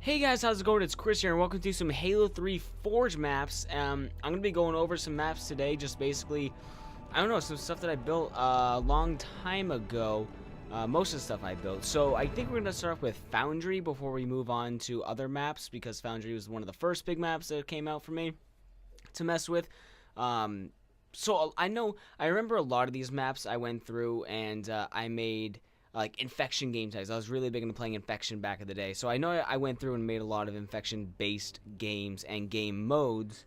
Hey guys, how's it going? It's Chris here, and welcome to some Halo 3 Forge maps. I'm going to be going over some maps today, just basically, I don't know, some stuff that I built a long time ago. Most of the stuff I built. So I think we're going to start off with Foundry before we move on to other maps, because Foundry was one of the first big maps that came out for me to mess with. So I remember a lot of these maps I went through, and I made like infection game types. I was really big into playing infection back in the day, so I know I went through and made a lot of infection based games and game modes.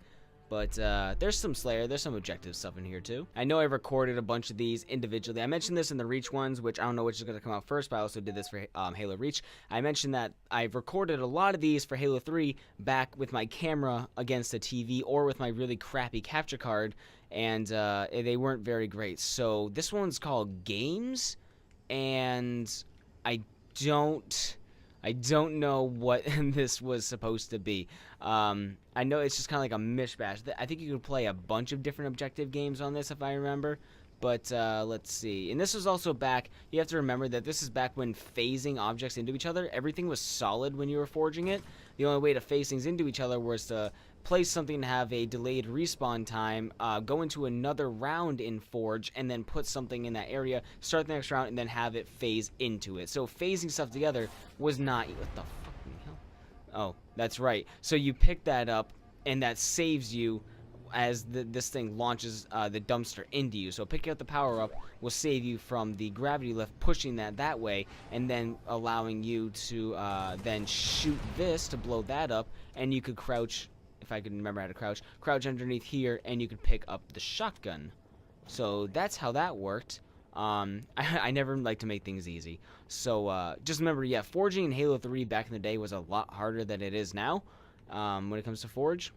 But there's some Slayer, there's some objective stuff in here too. I know I recorded a bunch of these individually. I mentioned this in the Reach ones, which I don't know which is going to come out first, but I also did this for Halo Reach. I mentioned that I've recorded a lot of these for Halo 3 back with my camera against a TV or with my really crappy capture card, and they weren't very great. So this one's called Games, and I don't know what this was supposed to be. I know it's just kind of like a mishmash. I think you could play a bunch of different objective games on this if I remember. But let's see. And this was also back, you have to remember that this is back when phasing objects into each other. Everything was solid when you were forging it. The only way to phase things into each other was to place something to have a delayed respawn time, go into another round in Forge, and then put something in that area, start the next round, and then have it phase into it. So phasing stuff together was not... What the fucking hell? Oh, that's right. So you pick that up, and that saves you as this thing launches the dumpster into you. So picking up the power-up will save you from the gravity lift pushing that way, and then allowing you to then shoot this to blow that up, and you could crouch... If I can remember how to crouch underneath here, and you could pick up the shotgun. So that's how that worked. I never like to make things easy. So just remember, yeah, forging in Halo 3 back in the day was a lot harder than it is now when it comes to Forge.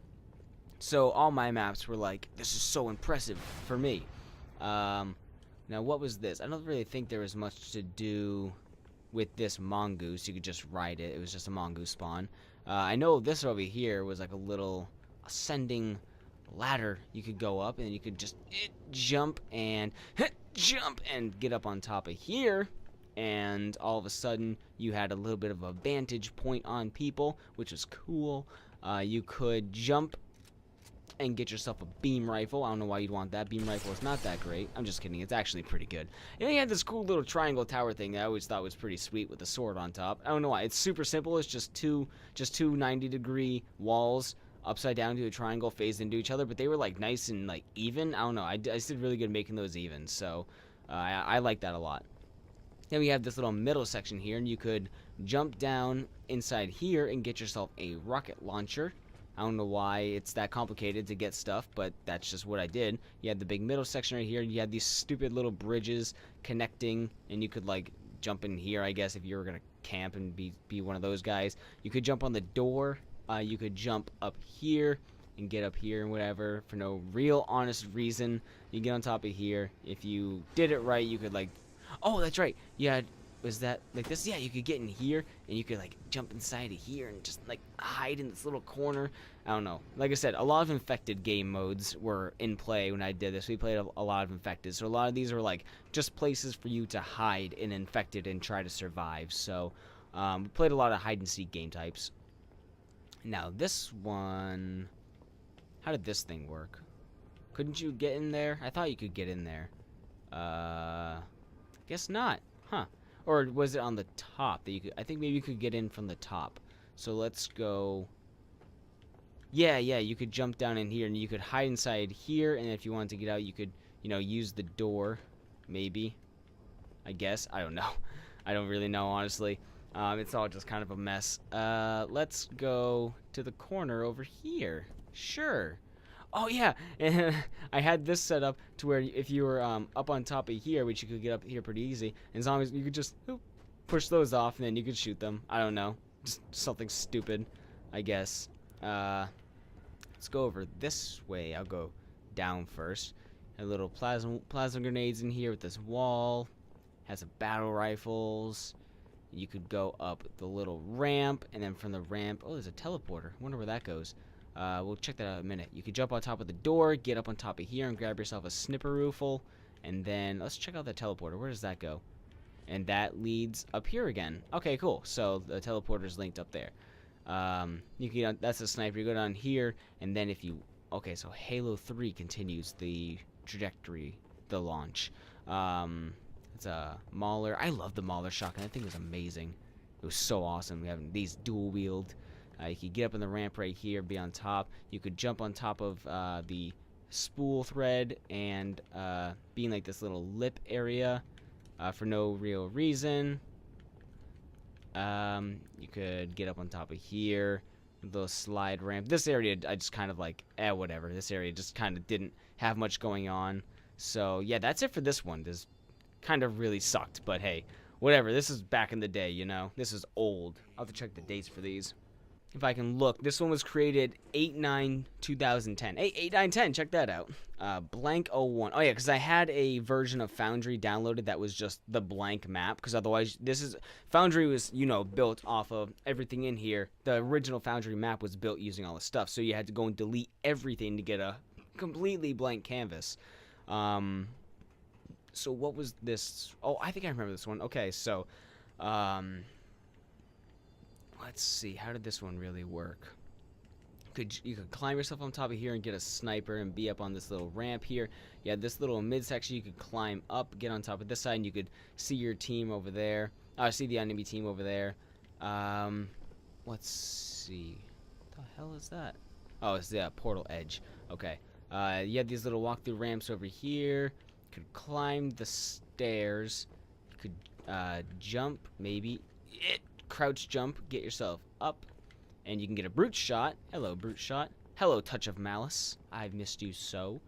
So all my maps were like, this is so impressive for me. Now what was this? I don't really think there was much to do with this mongoose. You could just ride it. It was just a mongoose spawn. I know this over here was like a little ascending ladder you could go up, and you could just jump and get up on top of here, and all of a sudden you had a little bit of a vantage point on people, which was cool. You could jump and get yourself a beam rifle. I don't know why you'd want that. Beam rifle is not that great. I'm just kidding. It's actually pretty good. And you had this cool little triangle tower thing that I always thought was pretty sweet with the sword on top. I don't know why. It's super simple. It's just two 90-degree walls upside down to a triangle phased into each other, but they were like nice and like even. I don't know. I did really good making those even, so I like that a lot. Then we have this little middle section here, and you could jump down inside here and get yourself a rocket launcher. I don't know why it's that complicated to get stuff, but that's just what I did. You had the big middle section right here. You had these stupid little bridges connecting, and you could like jump in here, I guess, if you were gonna camp and be one of those guys. You could jump on the door. You could jump up here and get up here and whatever for no real honest reason. You get on top of here. If you did it right, you could like... Oh, that's right. You had... Was that like this? Yeah, you could get in here, and you could like jump inside of here and just like hide in this little corner. I don't know. Like I said, a lot of infected game modes were in play when I did this. We played a lot of infected, so a lot of these are like just places for you to hide in infected and try to survive. So we played a lot of hide and seek game types. Now this one, how did this thing work? Couldn't you get in there? I thought you could get in there. Guess not. Huh. Or was it on the top that you could... I think maybe you could get in from the top. So let's go... Yeah, you could jump down in here, and you could hide inside here, and if you wanted to get out, you could, you know, use the door. Maybe. I guess. I don't know. I don't really know, honestly. It's all just kind of a mess. Let's go to the corner over here. Sure. Oh, yeah, and I had this set up to where if you were up on top of here, which you could get up here pretty easy, and as long as you could just push those off, and then you could shoot them. I don't know. Just something stupid, I guess. Let's go over this way. I'll go down first. A little plasma grenades in here with this wall. Has some battle rifles. You could go up the little ramp, and then from the ramp... Oh, there's a teleporter. I wonder where that goes. We'll check that out in a minute. You could jump on top of the door, get up on top of here, and grab yourself a snipper rifle. And then let's check out that teleporter. Where does that go? And that leads up here again. Okay, cool. So the teleporter's linked up there. You can, that's a sniper. You go down here, and then if you, okay, so Halo 3 continues the trajectory, the launch. It's a Mauler. I love the Mauler shotgun. That thing was amazing. It was so awesome. We have these dual wield. You could get up on the ramp right here, be on top. You could jump on top of the spool thread and be in like this little lip area for no real reason. You could get up on top of here, the slide ramp. This area, I just kind of like, whatever. This area just kind of didn't have much going on. So yeah, that's it for this one. This kind of really sucked, but hey, whatever. This is back in the day, you know. This is old. I'll have to check the dates for these. If I can look, this one was created 8/9/2010. Hey, 8/9/10, check that out. Blank 01. Oh yeah, because I had a version of Foundry downloaded that was just the blank map. Because otherwise, Foundry was, you know, built off of everything in here. The original Foundry map was built using all the stuff, so you had to go and delete everything to get a completely blank canvas. So what was this? Oh, I think I remember this one. Okay, so, let's see. How did this one really work? You could climb yourself on top of here and get a sniper and be up on this little ramp here. You had this little midsection. You could climb up, get on top of this side, and you could see your team over there. See the enemy team over there. Let's see. What the hell is that? Oh, it's the portal edge. Okay. You had these little walk-through ramps over here. You could climb the stairs. You could jump, maybe. Crouch jump, get yourself up, and you can get a brute shot. Hello, brute shot. Hello, touch of malice. I've missed you so.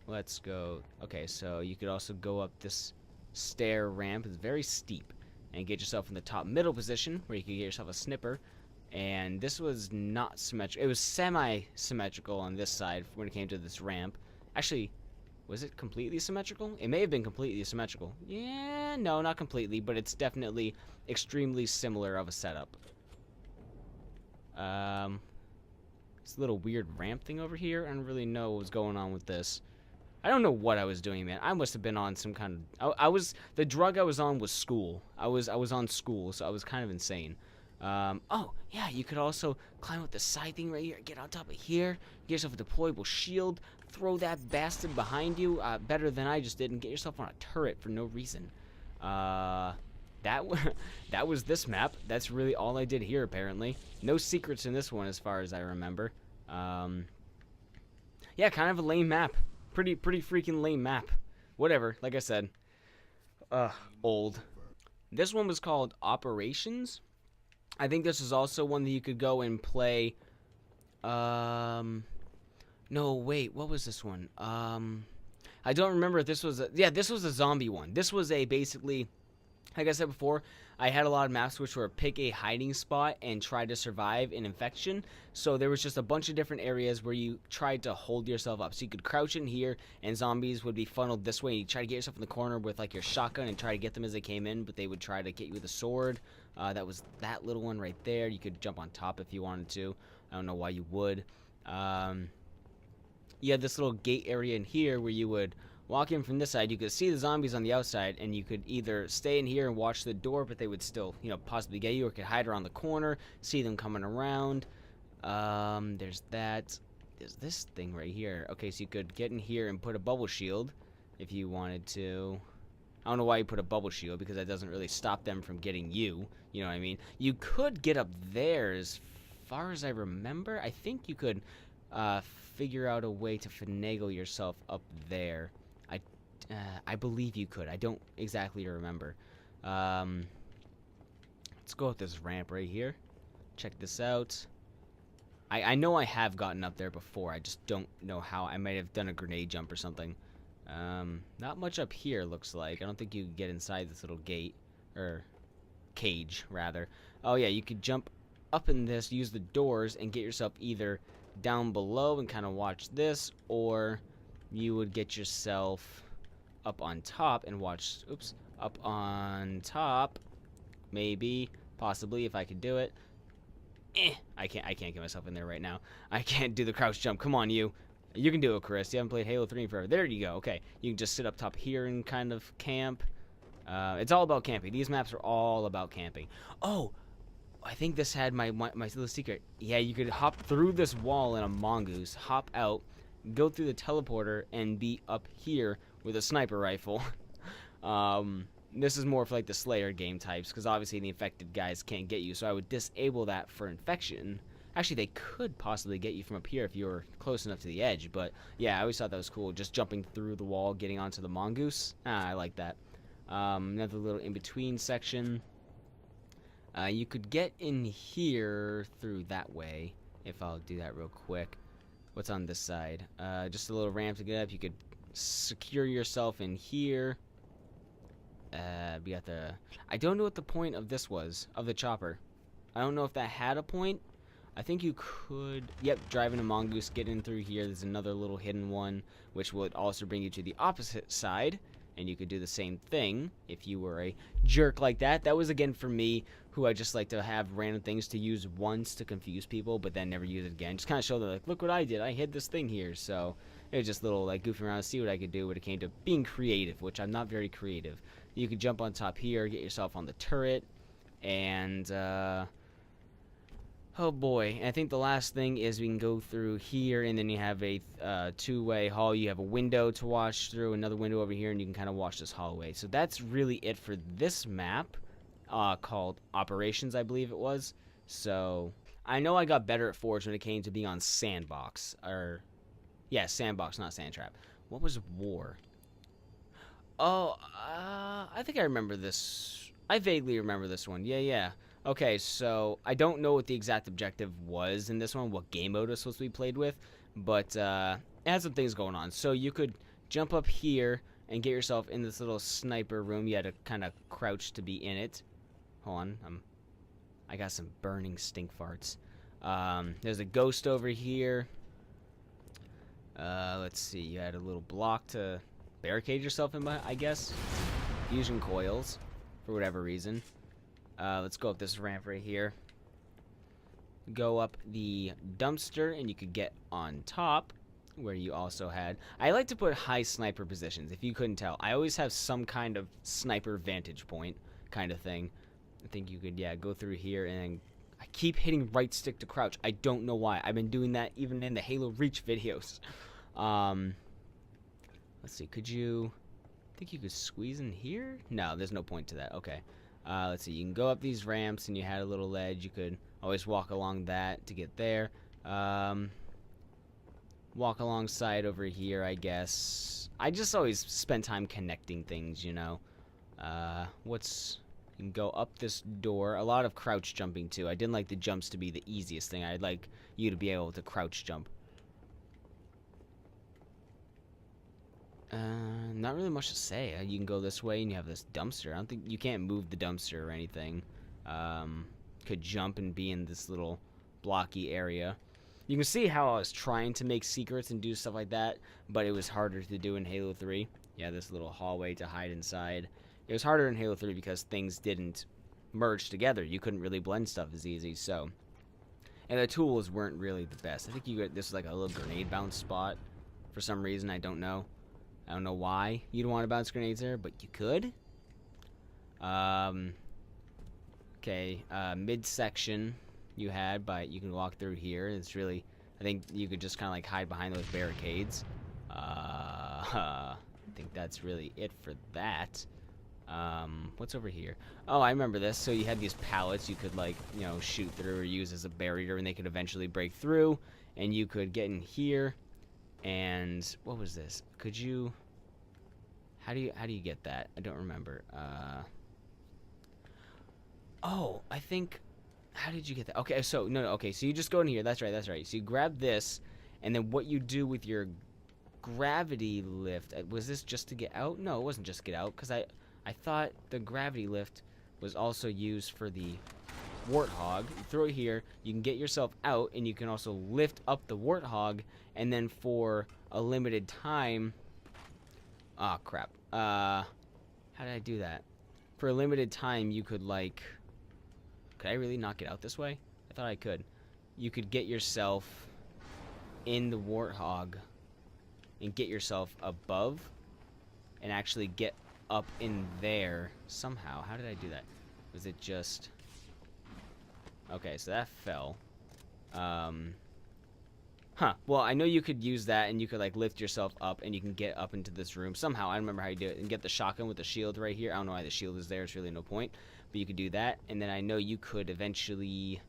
Let's go. Okay, so you could also go up this stair ramp. It's very steep, and get yourself in the top middle position where you can get yourself a sniper. And this was not symmetrical. It was semi-symmetrical on this side when it came to this ramp. Actually, was it completely symmetrical? It may have been completely symmetrical. Yeah, no, not completely, but it's definitely extremely similar of a setup. This little weird ramp thing over here. I don't really know what was going on with this. I don't know what I was doing, man. I must have been on some kind of... the drug I was on was school. I was on school, so I was kind of insane. Oh, yeah, you could also climb up the side thing right here, get on top of here, get yourself a deployable shield, throw that bastard behind you, better than I just did, and get yourself on a turret for no reason. That was this map. That's really all I did here, apparently. No secrets in this one, as far as I remember. Yeah, kind of a lame map. Pretty freaking lame map. Whatever, like I said. Old. This one was called Operations. I think this is also one that you could go and play. No, wait, what was this one? I don't remember if this was this was a zombie one. This was basically, like I said before, I had a lot of maps which were pick a hiding spot and try to survive an infection. So there was just a bunch of different areas where you tried to hold yourself up. So you could crouch in here and zombies would be funneled this way. You try to get yourself in the corner with like your shotgun and try to get them as they came in, but they would try to get you with a sword. That was that little one right there. You could jump on top if you wanted to. I don't know why you would. You had this little gate area in here where you would walk in from this side. You could see the zombies on the outside, and you could either stay in here and watch the door, but they would still, you know, possibly get you, or could hide around the corner, see them coming around. There's that. There's this thing right here. Okay, so you could get in here and put a bubble shield if you wanted to. I don't know why you put a bubble shield, because that doesn't really stop them from getting you. You know what I mean? You could get up there, as far as I remember. I think you could figure out a way to finagle yourself up there. I believe you could. I don't exactly remember. Let's go up this ramp right here. Check this out. I know I have gotten up there before. I just don't know how. I might have done a grenade jump or something. Not much up here, looks like. I don't think you can get inside this little gate. Or cage, rather. Oh, yeah, you could jump up in this, use the doors, and get yourself either down below and kind of watch this, or you would get yourself up on top and watch, up on top, maybe, possibly, if I could do it. I can't get myself in there right now. I can't do the crouch jump. Come on, you can do it, Chris. You haven't played Halo 3 in forever. There you go. Okay, you can just sit up top here and kind of camp. It's all about camping. These maps are all about camping. Oh, I think this had my little secret. Yeah, you could hop through this wall in a mongoose, hop out, go through the teleporter, and be up here with a sniper rifle. This is more for like the Slayer game types, because obviously the infected guys can't get you, so I would disable that for infection. Actually, they could possibly get you from up here if you were close enough to the edge, but yeah, I always thought that was cool, just jumping through the wall, getting onto the mongoose. I like that. Another little in-between section. You could get in here through that way, if I'll do that real quick. What's on this side? Just a little ramp to get up. You could secure yourself in here. We got the... I don't know what the point of this was, of the chopper. I don't know if that had a point. I think you could... Yep, driving a mongoose, get in through here. There's another little hidden one, which would also bring you to the opposite side. And you could do the same thing if you were a jerk like that. That was, again, for me, who I just like to have random things to use once to confuse people, but then never use it again. Just kind of show them, like, look what I did. I hid this thing here. So it was just a little, like, goofing around to see what I could do when it came to being creative, which I'm not very creative. You could jump on top here, get yourself on the turret, and, oh boy, I think the last thing is we can go through here, and then you have a two-way hall. You have a window to watch through, another window over here, and you can kind of watch this hallway. So that's really it for this map, called Operations, I believe it was. So I know I got better at Forge when it came to being on Sandbox, or yeah, Sandbox, not Sandtrap. What was War? Oh, I think I remember this. I vaguely remember this one. Yeah. Okay, so I don't know what the exact objective was in this one, what game mode it was supposed to be played with, but it had some things going on. So you could jump up here and get yourself in this little sniper room. You had to kind of crouch to be in it. Hold on, I got some burning stink farts. There's a ghost over here. Let's see, you had a little block to barricade yourself in, I guess. Fusion coils, for whatever reason. Let's go up this ramp right here. Go up the dumpster, and you could get on top, where you also had... I like to put high sniper positions, if you couldn't tell. I always have some kind of sniper vantage point kind of thing. I think you could, yeah, go through here, and I keep hitting right stick to crouch. I don't know why. I've been doing that even in the Halo Reach videos. Let's see, could you... I think you could squeeze in here? No, there's no point to that. Okay. Let's see, you can go up these ramps, and you had a little ledge. You could always walk along that to get there. Walk alongside over here, I guess. I just always spend time connecting things, you know. You can go up this door. A lot of crouch jumping, too. I didn't like the jumps to be the easiest thing. I'd like you to be able to crouch jump. Not really much to say. You can go this way, and you have this dumpster. I don't think you can't move the dumpster or anything. Could jump and be in this little blocky area. You can see how I was trying to make secrets and do stuff like that, but it was harder to do in Halo 3. Yeah, this little hallway to hide inside. It was harder in Halo 3 because things didn't merge together. You couldn't really blend stuff as easy, so. And the tools weren't really the best. I think this is like a little grenade bounce spot for some reason. I don't know. I don't know why you'd want to bounce grenades there, but you could. Okay, midsection you had, but you can walk through here. It's really, I think you could just kind of like hide behind those barricades. I think that's really it for that. What's over here? Oh, I remember this. So you had these pallets you could, like, you know, shoot through or use as a barrier, and they could eventually break through, and you could get in here. And what was this? Could you... How do you get that? I don't remember. Oh, I think... How did you get that? Okay, so... No, okay, so you just go in here. That's right. So you grab this, and then what you do with your gravity lift... Was this just to get out? No, it wasn't just to get out, because I thought the gravity lift was also used for the warthog. You throw it here, you can get yourself out, and you can also lift up the warthog, and then for a limited time... Oh, crap. How did I do that? For a limited time, you could, like... Could I really not get out this way? I thought I could. You could get yourself in the warthog and get yourself above and actually get up in there somehow. How did I do that? Was it just... Okay, so that fell. Huh. Well, I know you could use that, and you could, like, lift yourself up, and you can get up into this room. Somehow, I don't remember how you do it. And get the shotgun with the shield right here. I don't know why the shield is there. It's really no point. But you could do that. And then I know you could eventually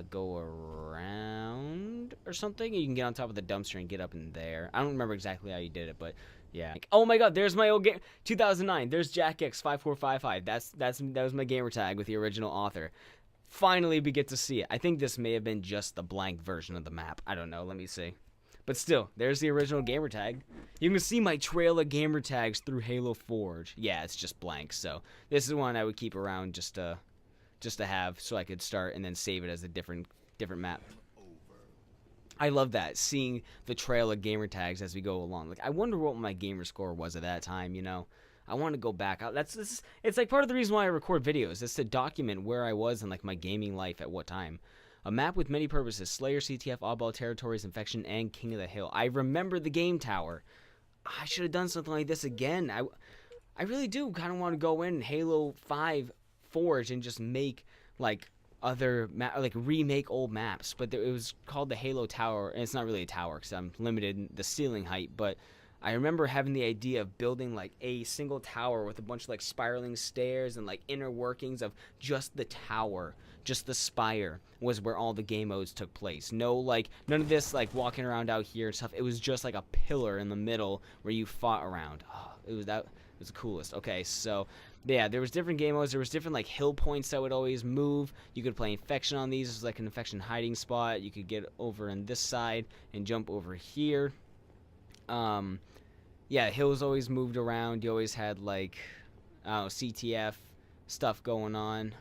go around or something. You can get on top of the dumpster and get up in there. I don't remember exactly how you did it, but yeah. Oh my god, there's my old game. 2009. There's JackX5455. That was my gamer tag with the original author. Finally, we get to see it. I think this may have been just the blank version of the map. I don't know. Let me see. But still, there's the original gamer tag. You can see my trail of gamer tags through Halo Forge. Yeah, it's just blank. So this is one I would keep around just to have, so I could start and then save it as a different map. I love that, seeing the trail of gamer tags as we go along. Like, I wonder what my gamer score was at that time. You know. I want to go back. It's like part of the reason why I record videos. It's to document where I was in, like, my gaming life at what time. A map with many purposes: Slayer, CTF, Oddball Territories, Infection, and King of the Hill. I remember the game tower. I should have done something like this again. I really do kind of want to go in Halo 5 Forge and just make, like, remake old maps. But it was called the Halo Tower, and it's not really a tower because I'm limited in the ceiling height, but I remember having the idea of building, like, a single tower with a bunch of, like, spiraling stairs and, like, inner workings of just the tower, just the spire was where all the game modes took place. No, like, none of this, like, walking around out here and stuff. It was just like a pillar in the middle where you fought around. Oh, it was the coolest. Okay, so yeah, there was different game modes. There was different, like, hill points that would always move. You could play Infection on these. It was like an Infection hiding spot. You could get over on this side and jump over here. Yeah, hills always moved around. You always had, like, CTF stuff going on.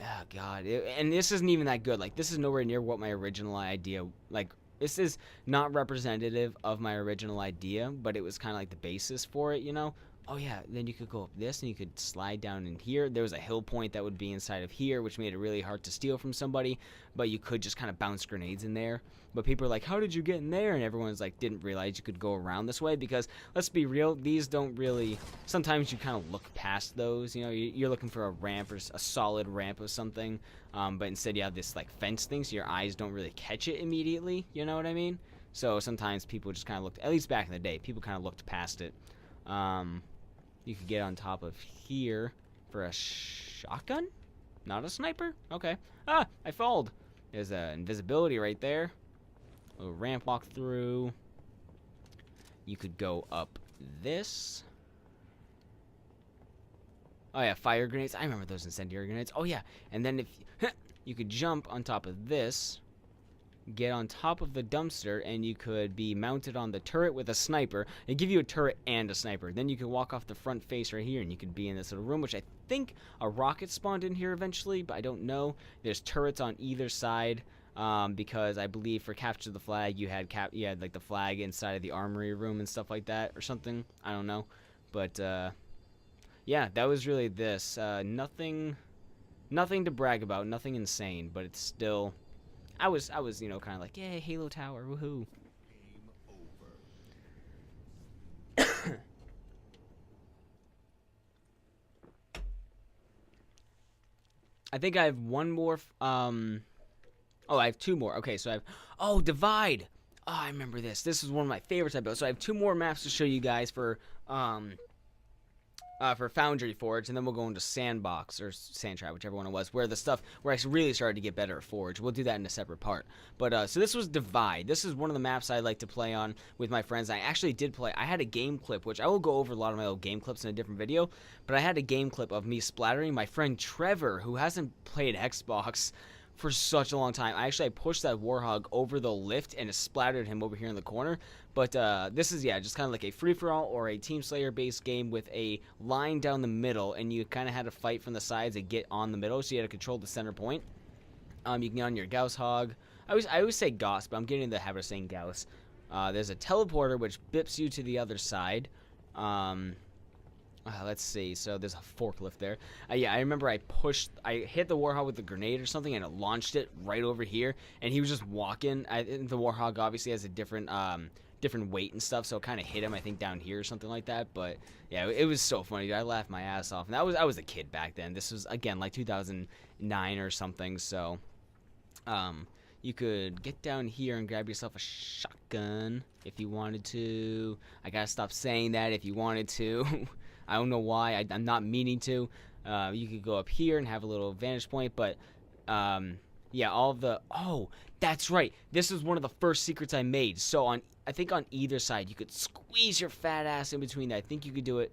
Oh, God. And this isn't even that good. Like, this is nowhere near what my original idea, like, this is not representative of my original idea, but it was kind of like the basis for it, you know? Oh, yeah, then you could go up this, and you could slide down in here. There was a hill point that would be inside of here, which made it really hard to steal from somebody, but you could just kind of bounce grenades in there. But people are like, how did you get in there? And everyone's like, didn't realize you could go around this way, because let's be real, these don't really, sometimes you kind of look past those, you know, you're looking for a ramp or a solid ramp of something, but instead you have this, like, fence thing, so your eyes don't really catch it immediately, you know what I mean? So sometimes people just kind of looked, at least back in the day, people kind of looked past it. You could get on top of here for a shotgun? Not a sniper? Okay. Ah, I falled. There's invisibility right there. A little ramp walk through. You could go up this. Oh, yeah, fire grenades. I remember those incendiary grenades. Oh, yeah. And then if you could jump on top of this, get on top of the dumpster, and you could be mounted on the turret with a sniper. They give you a turret and a sniper. Then you could walk off the front face right here, and you could be in this little room, which I think a rocket spawned in here eventually, but I don't know. There's turrets on either side, because I believe for Capture the Flag, you had like the flag inside of the armory room and stuff like that, or something. I don't know, but yeah, that was really this. Nothing to brag about, nothing insane, but it's still. I was, you know, kind of like, yeah, Halo Tower, woohoo. I think I have one more. Oh, I have two more. Okay, so I have. Oh, Divide. Oh, I remember this. This is one of my favorites I built. So I have two more maps to show you guys for Foundry Forge, and then we'll go into Sandbox or Sandtrap, whichever one it was, where I really started to get better at Forge. We'll do that in a separate part. But so this was Divide. This is one of the maps I like to play on with my friends. I actually did play. I had a game clip, which I will go over a lot of my old game clips in a different video. But I had a game clip of me splattering my friend Trevor, who hasn't played Xbox for such a long time. I pushed that Warhog over the lift and it splattered him over here in the corner. But this is, yeah, just kind of like a free-for-all or a Team Slayer-based game with a line down the middle, and you kind of had to fight from the sides and get on the middle, so you had to control the center point. You can get on your Gauss Hog. I always say Gauss, but I'm getting in the habit of saying Gauss. There's a teleporter, which bips you to the other side. Let's see. So there's a forklift there. Yeah, I remember I hit the Warhog with a grenade or something, and it launched it right over here. And he was just walking. The Warhog obviously has a different different weight and stuff, so it kind of hit him, I think, down here or something like that. But yeah, it was so funny, dude. I laughed my ass off. And I was a kid back then. This was, again, like 2009 or something. So you could get down here and grab yourself a shotgun if you wanted to. I gotta stop saying that, if you wanted to. I don't know why. I'm not meaning to. You could go up here and have a little vantage point, but yeah, all of the... Oh, that's right. This was one of the first secrets I made. So I think on either side, you could squeeze your fat ass in between that. I think you could do it...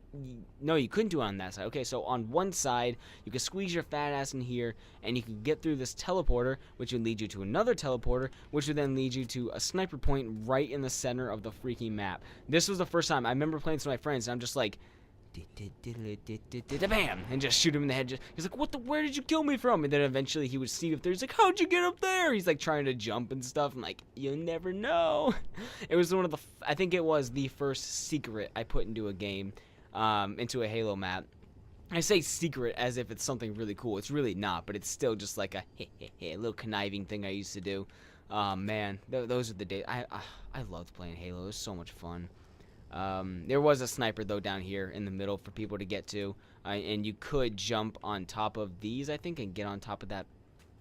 No, you couldn't do it on that side. Okay, so on one side, you could squeeze your fat ass in here, and you could get through this teleporter, which would lead you to another teleporter, which would then lead you to a sniper point right in the center of the freaking map. This was the first time. I remember playing with my friends, and I'm just like... Bam! And just shoot him in the head. He's like, "What the? Where did you kill me from?" And then eventually he would see up there. He's like, "How'd you get up there?" He's like trying to jump and stuff. I'm like, "You'll never know." It was one of the. I think it was the first secret I put into a game, into a Halo map. I say secret as if it's something really cool. It's really not, but it's still just like a little conniving thing I used to do. Man, those are the days. I loved playing Halo. It was so much fun. There was a sniper, though, down here in the middle for people to get to. And you could jump on top of these, I think, and get on top of that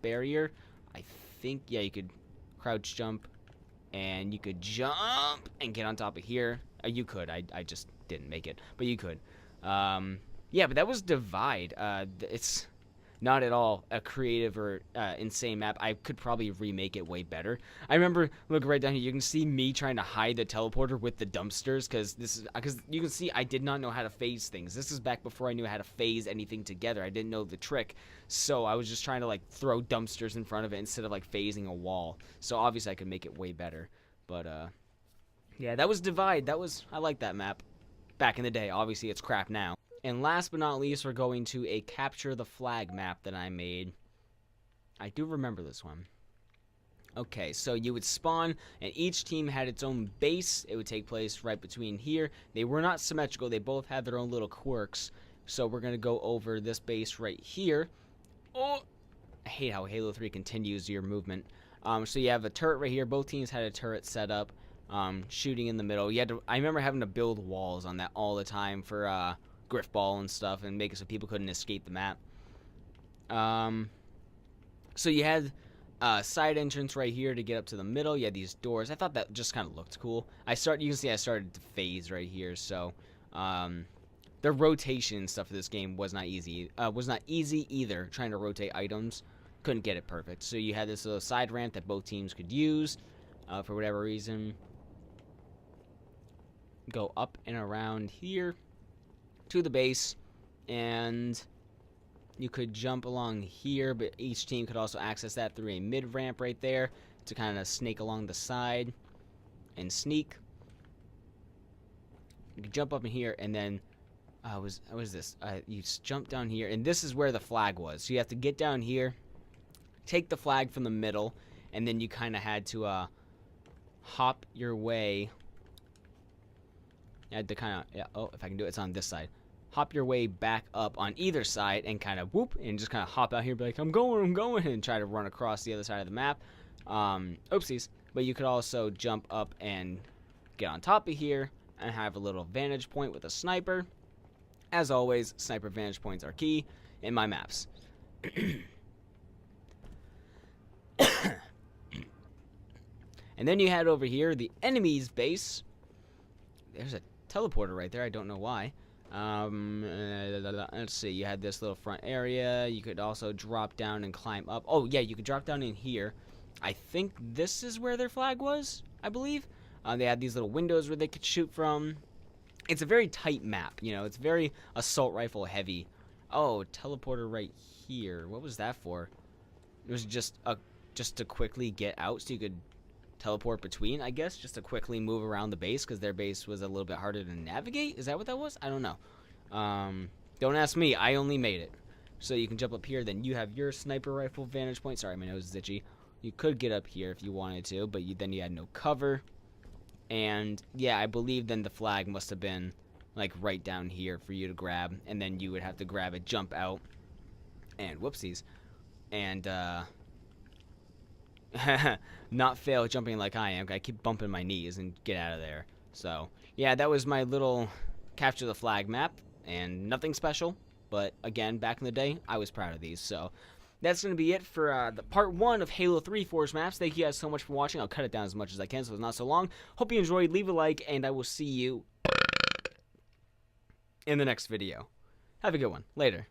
barrier. I think, yeah, you could crouch jump. And you could jump and get on top of here. You could. I just didn't make it. But you could. Yeah, but that was Divide. It's not at all a creative or insane map. I could probably remake it way better. I remember, look right down here, you can see me trying to hide the teleporter with the dumpsters, because you can see I did not know how to phase things. This is back before I knew how to phase anything together. I didn't know the trick, so I was just trying to like throw dumpsters in front of it instead of like phasing a wall. So obviously I could make it way better. But yeah, that was Divide. I like that map back in the day. Obviously it's crap now. And last but not least, we're going to a capture the flag map that I made. I do remember this one. Okay, so you would spawn, and each team had its own base. It would take place right between here. They were not symmetrical. They both had their own little quirks. So we're going to go over this base right here. Oh, I hate how Halo 3 continues your movement. So you have a turret right here. Both teams had a turret set up, shooting in the middle. I remember having to build walls on that all the time for... griff ball and stuff, and make it so people couldn't escape the map. So you had a side entrance right here to get up to the middle. You had these doors. I thought that just kind of looked cool. You can see I started to phase right here. So the rotation and stuff for this game was not easy. Was not easy either. Trying to rotate items, couldn't get it perfect. So you had this little side ramp that both teams could use for whatever reason. Go up and around here to the base, and you could jump along here, but each team could also access that through a mid ramp right there to kind of snake along the side and sneak. You could jump up in here, and then what is this? You jump down here, and this is where the flag was. So you have to get down here, take the flag from the middle, and then you kind of had to hop your way. You had to kind of, yeah, oh, if I can do it, it's on this side. Hop your way back up on either side and kind of whoop, and just kind of hop out here, be like, I'm going, and try to run across the other side of the map. Oopsies. But you could also jump up and get on top of here and have a little vantage point with a sniper. As always, sniper vantage points are key in my maps. And then you had over here the enemy's base. There's a teleporter right there. I don't know why. Let's see. You had this little front area. You could also drop down and climb up. Oh, yeah, you could drop down in here. I think this is where their flag was, I believe. They had these little windows where they could shoot from. It's a very tight map, you know. It's very assault rifle heavy. Oh, teleporter right here. What was that for? It was just to quickly get out so you could teleport between, I guess, just to quickly move around the base, because their base was a little bit harder to navigate. Is that what that was? I don't know. Don't ask me. I only made it. So you can jump up here, then you have your sniper rifle vantage point. Sorry, my nose is itchy. You could get up here if you wanted to, but then you had no cover. And yeah, I believe then the flag must have been like right down here for you to grab, and then you would have to grab it, jump out, and whoopsies, and not fail jumping like I am. I keep bumping my knees and get out of there. So, yeah, that was my little capture the flag map, and nothing special. But, again, back in the day, I was proud of these. So, that's going to be it for the part 1 of Halo 3 Forge Maps. Thank you guys so much for watching. I'll cut it down as much as I can so it's not so long. Hope you enjoyed. Leave a like, and I will see you in the next video. Have a good one. Later.